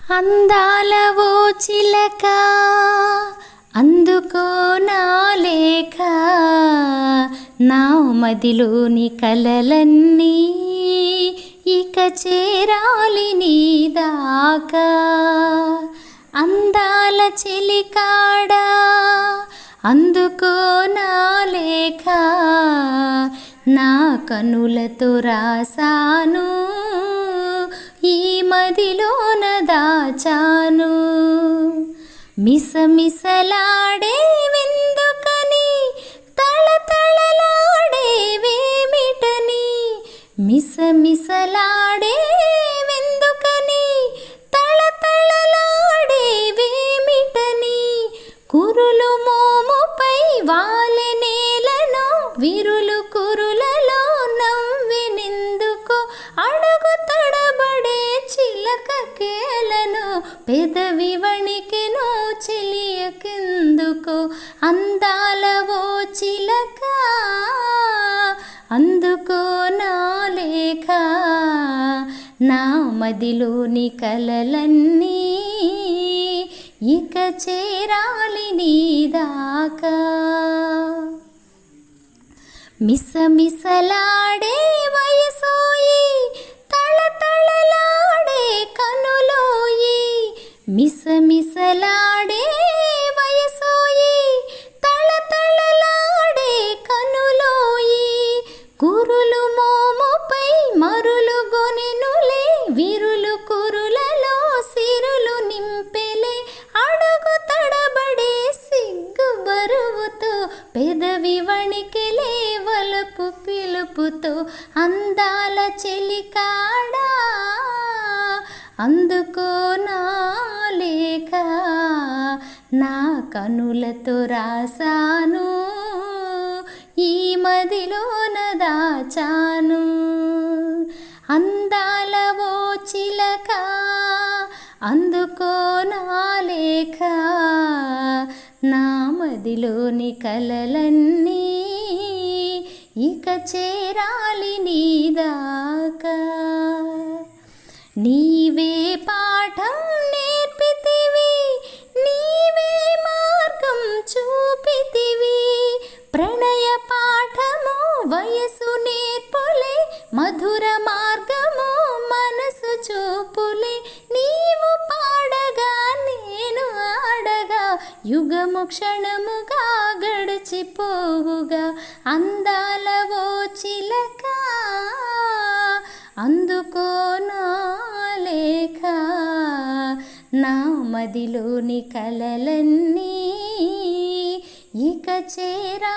అందాల ఓ చిలక అందుకో నా లేఖ, నా మదిలోని కలలన్నీ ఇక చేరాలి నీ దాకా. అందాల చెలికాడా అందుకో నా లేఖ, నా కనులతో రాసాను ఈ మదిలోన దాచాను. మిసమిసలాడే విందుకని తళతళలాడే వేమిటని, మిసమిసలాడే విందుకని తళతళలాడే వేమిటని, కురులు మోముపై వాలె నేలను విరులు కురులలో నవ్వెనెందుకో, అడుగు తడబడే చిలక కేలను పెదవి వణికెను చెలియకెందుకో. అందాల ఓ చిలక అందుకో నా లేఖ, నా మదిలోని కలలన్నీ ఇక చేరాలి నీ దాకా. మిసమిసలాడే వయసోయి తళతళలాడే కనులోయి, మిసమిసలాడే వయసోయి తళతళలాడే కనులోయి, కురులు మోముపై మరులు గొనెనులే విరులు కురులలో సిరులు నింపెలే, అడుగు తడబడే సిగ్గు బరువుతో పెదవి వణికెలే వలపు పిలుపుతో. అందాల చెలికాడా అందుకో నా లేఖ, నా కనులతో రాసాను ఈ మదిలోన దాచాను. అందాల ఓ చిలక అందుకో నా లేఖ, నా మదిలోని కలలన్నీ ఇక చేరాలి నీ దాకా. నీవే పాఠం నేర్పితివి, నీవే మార్గం చూపితివి, ప్రణయ పాఠము వయసు నేర్పులే, మధుర మార్గము మనసు చూపులే, నీవు పాడగా నేను ఆడగా యుగము క్షణముగా గడిచిపోవుగా. అందాల ఓ చిలక అందుకో నా లేఖ, నా మదిలోని కలలన్నీ ఇక చేరా